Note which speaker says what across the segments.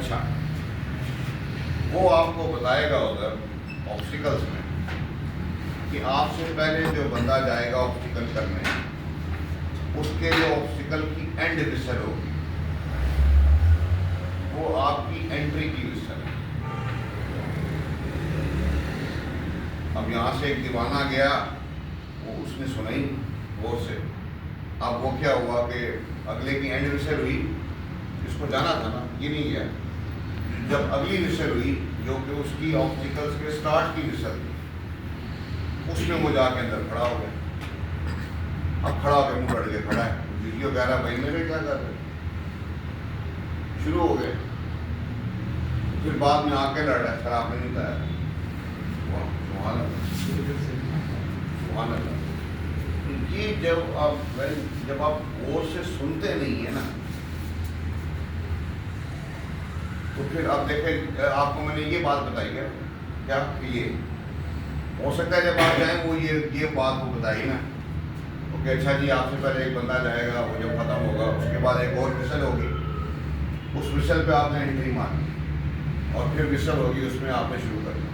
Speaker 1: اچھا وہ آپ کو بتائے گا ادھر آبسٹیکلس میں کہ آپ سے پہلے جو بندہ جائے گا آبسٹیکل کرنے اس کے جو آبسٹیکل کی اینڈ وسل ہوگی وہ آپ کی انٹری کی وسل ہے. اب یہاں سے ایک دیوانہ گیا وہ اس نے سنائی غور سے. اب وہ کیا ہوا کہ اگلے کی اینڈ وسل ہوئی, اس کو جانا تھا نا, یہ نہیں گیا. جب اگلی وسل ہوئی جو کہ اس کی آبسٹیکلس کے سٹارٹ کی وسل تھی, اس میں وہ جا کے اندر کھڑا ہو گیا. اب کھڑا ہو کے منہ کر کے کھڑا ہے, ویڈیو کہہ رہا ہے بھائی میرے کیا کر رہے, شروع ہو گئے. پھر بعد میں آ کے لڑ رہا ہے, سر آپ نے نہیں بتایا. سبحان اللہ. یہ جب آپ غور سے سنتے نہیں ہیں نا تو پھر آپ دیکھیں, آپ کو میں نے یہ بات بتائی ہے کیا کہ یہ ہو سکتا ہے جب آپ جائیں وہ یہ بات کو بتائی نا کہ اچھا جی آپ سے پہلے ایک بندہ جائے گا, وہ جب ختم ہوگا اس کے بعد ایک اور وسل ہوگی, اس وسل پہ آپ نے انٹری مارنی اور پھر وسل ہوگی اس میں آپ نے شروع کرنا.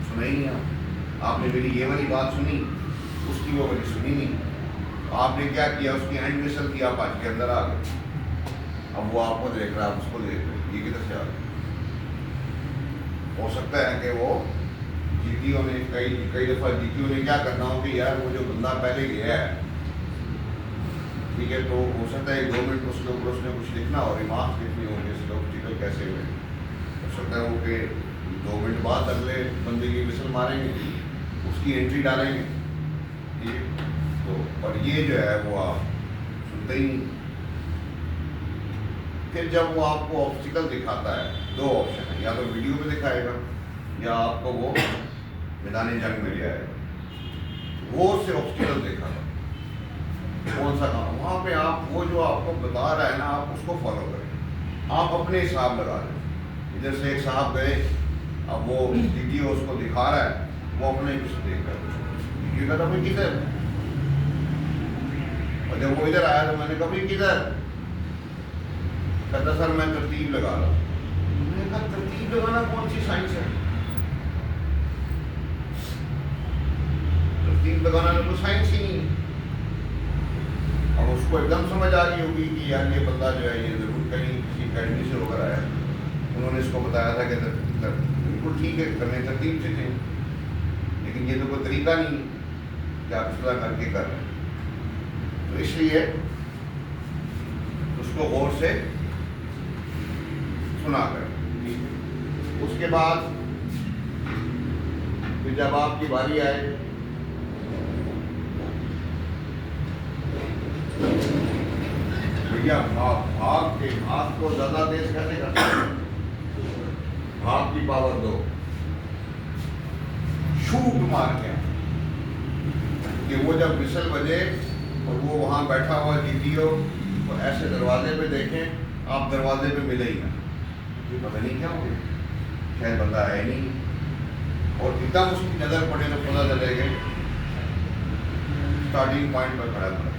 Speaker 1: سنا ہی نہیں آپ نے میری یہ والی بات سنی, اس کی وہ والی سنی نہیں. آپ نے کیا کیا, اس کی اینڈ وسل کی آپ آج کے اندر آ گئے. اب وہ آپ کو دیکھ رہا ہے, اس کو دیکھ رہے, یہ کدھر سے آ گئے. ہو سکتا ہے کہ وہ جی ٹی او نے کئی دفعہ جی ٹی او نے کیا کرنا ہو کہ یار وہ جو بندہ پہلے گیا ہے ٹھیک ہے, تو ہو سکتا ہے 2 منٹ اس کے اوپر اس نے کچھ لکھنا ہو, ریمارکس لکھنی ہو جیسے آبسٹیکل کیسے ہوئے. ہو سکتا ہے وہ کہ 2 منٹ بعد اگلے بندے کی وسل ماریں گے, اس کی انٹری ڈالیں گے. ٹھیک تو اور یہ جو ہے وہ آپ سنتے ہی نہیں. پھر جب وہ آپ کو آبسٹیکل دکھاتا ہے, 2 آپشن ہیں, یا تو ویڈیو میں دکھائے گا یا آپ کو وہ میدان جنگ میں لے آئے گا. غور سے آبسٹیکل دیکھا تھا کون سا کام, وہاں پہ آپ وہ جو آپ کو بتا رہا ہے نا آپ اس کو فالو کریں, آپ اپنے حساب لگا لیں. ادھر سے ایک صاحب گئے, اب وہ ڈی ٹی او اس کو دکھا رہا ہے, وہ اپنے کچھ دیکھ رہا ہے, یہ کہتا بھائی کدھر, اور جب وہ ادھر آیا تو میں نے کہا بھائی کدھر, کہتا سر میں ترتیب لگا رہا ہوں. میں نے کہا ترتیب لگانا کون سی سائنس ہے, ترتیب لگانا تو کوئی سائنس ہی نہیں. اب اس کو ایک دم سمجھ آ گئی ہوگی کہ یار یہ بندہ جو ہے یہ ضرور کہیں کسی اکیڈمی سے ہو کر آیا, انہوں نے اس کو بتایا تھا کہ بالکل ٹھیک ہے کرنے ترتیب سے تھے, لیکن یہ تو کوئی طریقہ نہیں کہ آپ اس طرح کر کے کر رہے ہیں. تو اس لیے اس کو غور سے سنا کر. اس کے بعد پھر جب آپ کی باری آئے بھیا بھاگ کے ہاتھ کو زیادہ تیز کیسے کرتے ہیں, بھاگ کی پاور دو, شوٹ مار کے کہ وہ جب وسل بجے اور وہ وہاں بیٹھا ہوا جی ٹی او تو ایسے دروازے پہ دیکھیں, آپ دروازے پہ ملے ہی نا, یہ پتہ نہیں کیا ہو گیا, شاید بندہ ہے نہیں, اور ایک دم اس کی نظر پڑے تو پتہ چلے گئے اسٹارٹنگ پوائنٹ پر کھڑا تھا.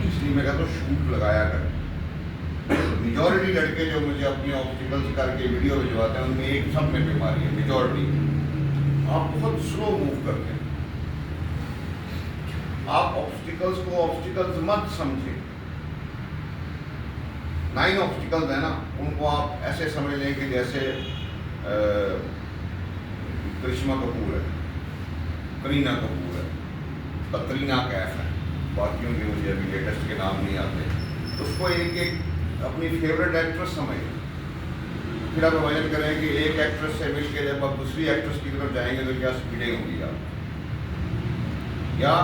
Speaker 1: اس لیے میں کہتا ہوں شوٹ لگایا کر. میجورٹی لڑکے جو مجھے اپنی آبسٹیکلس کر کے ویڈیو بھجواتے ہیں ان میں ایک سب میں بیماری ہے, میجورٹی آپ بہت سلو موو کرتے ہیں. آپ آبسٹیکلس کو آبسٹیکلس مت سمجھیں. 9 آبسٹیکلس ہیں نا, ان کو آپ ایسے سمجھ لیں کہ جیسے کرشمہ کپور ہے, کرینہ کپور ہے, کترینہ کیف ہے, باقیوں کے مجھے ابھی لیٹسٹ کے نام نہیں آتے. اس کو ایک اپنی فیوریٹ ایکٹریس سمجھیں. پھر آپ امیجن کریں کہ ایک ایکٹریس سے مل کے جب آپ دوسری ایکٹریس کی طرف جائیں گے تو کیا سپیڈیں ہوں گی آپ, یا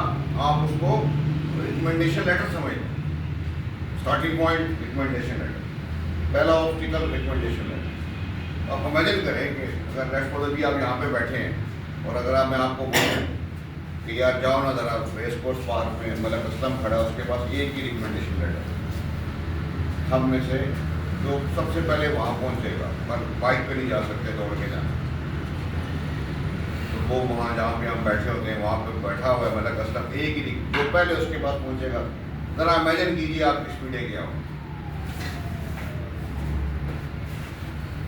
Speaker 1: آپ اس کو ریکمنڈیشن لیٹر سمجھیں. اسٹارٹنگ پوائنٹ ریکمنڈیشن لیٹر, پہلا آبسٹیکل ریکمنڈیشن لیٹر. آپ امیجن کریں کہ اگر لیٹس سپوز ابھی آپ یہاں پہ بیٹھے ہیں اور اگر میں آپ کو بولوں کہ یار جاؤ نا ذرا ریس کورس پارک میں, ملک اسلم کھڑا اس کے پاس ایک ہی ریکمنڈیشن لیٹر, ہم میں سے جو سب سے پہلے وہاں پہنچے گا, پر بائک پہ نہیں جا سکتے, دوڑ کے جانا, تو وہ وہاں جہاں پہ ہم بیٹھے ہوتے ہیں وہاں پہ بیٹھا ہوا ہے ملک اسلم, ایک ہی جو پہلے اس کے پاس پہنچے گا. ذرا امیجن کیجیے آپ کی اسپیڈیں کیا ہوں.